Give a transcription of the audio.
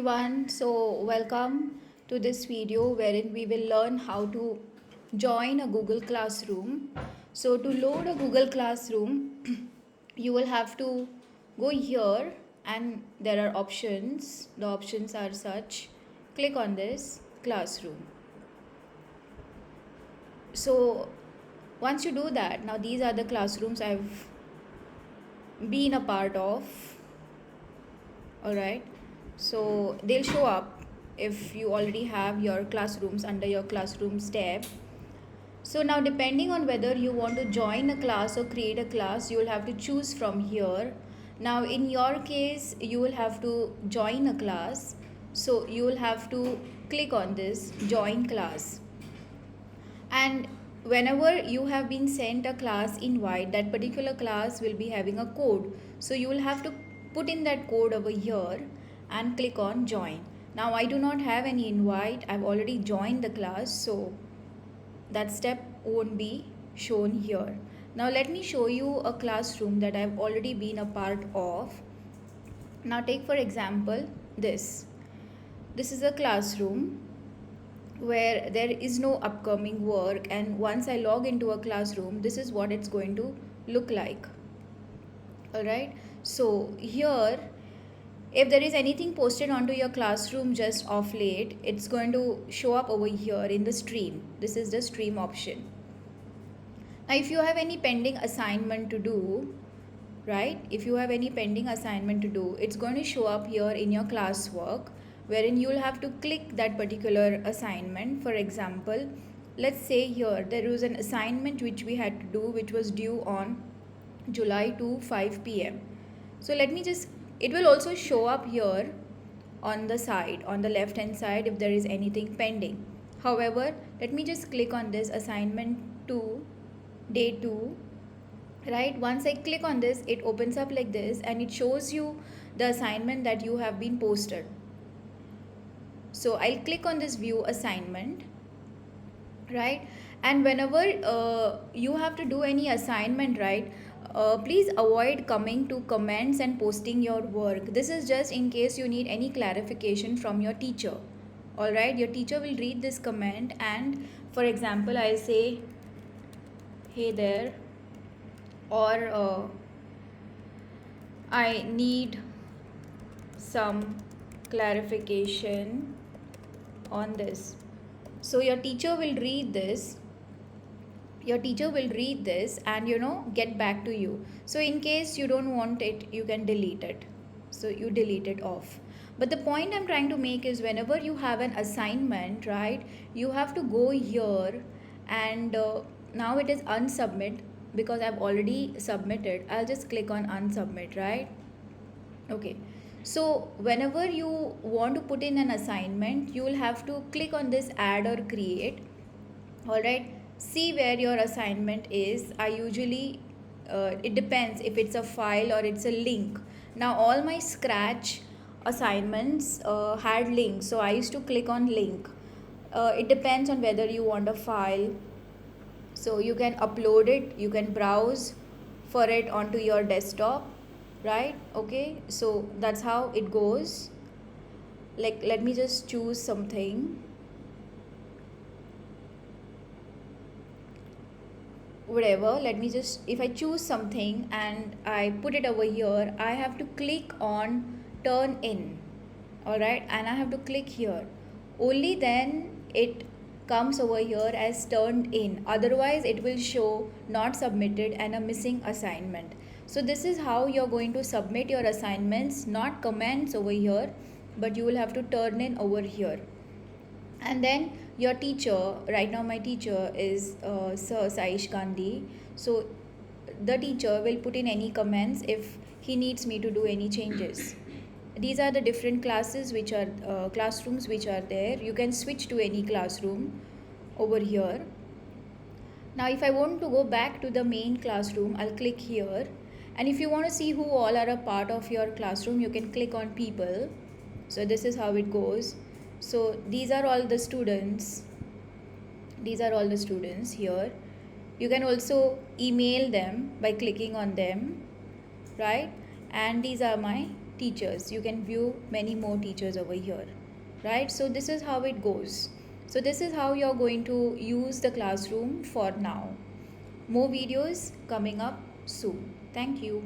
Everyone, so welcome to this video wherein we will learn how to join a Google Classroom. So to load a Google Classroom, you will have to go here and there are options. The options are such. Click on this classroom. So once you do that, now these are the classrooms I've been a part of. Alright, so they'll show up if you already have your classrooms under your classrooms tab. So now depending on whether you want to join a class or create a class, you will have to choose from here. Now in your case, you will have to join a class, so you will have to click on this join class. And whenever you have been sent a class invite, that particular class will be having a code, so you will have to put in that code over here and click on join. Now I do not have any invite, I've already joined the class, so that step won't be shown here. Now let me show you a classroom that I've already been a part of. Now take for example this is a classroom where there is no upcoming work, and once I log into a classroom, this is what it's going to look like. Alright, so here if there is anything posted onto your classroom just of late, it's going to show up over here in the stream. This is the stream option. Now if you have any pending assignment to do, right, if you have any pending assignment to do, it's going to show up here in your classwork, wherein you'll have to click that particular assignment. For example, let's say here there was an assignment which we had to do, which was due on July to 5 p.m. So let me just, it will also show up here on the side, on the left hand side, if there is anything pending. However, let me just click on this assignment 2, day 2. Right, once I click on this, it opens up like this and it shows you the assignment that you have been posted. So I'll click on this view assignment, right, and whenever you have to do any assignment, right, please avoid coming to comments and posting your work. This is just in case you need any clarification from your teacher. All right, your teacher will read this comment, and for example I'll say hey there, or I need some clarification on this. So your teacher will read this, and get back to you. So in case you don't want it, you can delete it, so you delete it off. But the point I'm trying to make is whenever you have an assignment, right, you have to go here, and now it is unsubmit because I've already submitted. I'll just click on unsubmit, right? Okay, so whenever you want to put in an assignment, you will have to click on this add or create. All right, see where your assignment is. I usually it depends if it's a file or it's a link. Now all my scratch assignments had links, so I used to click on link. It depends on whether you want a file, so you can upload it, you can browse for it onto your desktop, right? Okay, so that's how it goes. Like, let me just choose something, whatever. Let me just, if I choose something and I put it over here, I have to click on turn in. All right, and I have to click here. Only then it comes over here as turned in, otherwise it will show not submitted and a missing assignment. So this is how you're going to submit your assignments, not comments over here, but you will have to turn in over here. And then your teacher, right now my teacher is Sir Saish Gandhi, so the teacher will put in any comments if he needs me to do any changes. These are the different classes which are classrooms which are there. You can switch to any classroom over here. Now if I want to go back to the main classroom, I'll click here, and if you want to see who all are a part of your classroom, you can click on people. So this is how it goes. So these are all the students, here. You can also email them by clicking on them, right? And these are my teachers. You can view many more teachers over here, right? So this is how it goes. So this is how you're going to use the classroom for now. More videos coming up soon. Thank you.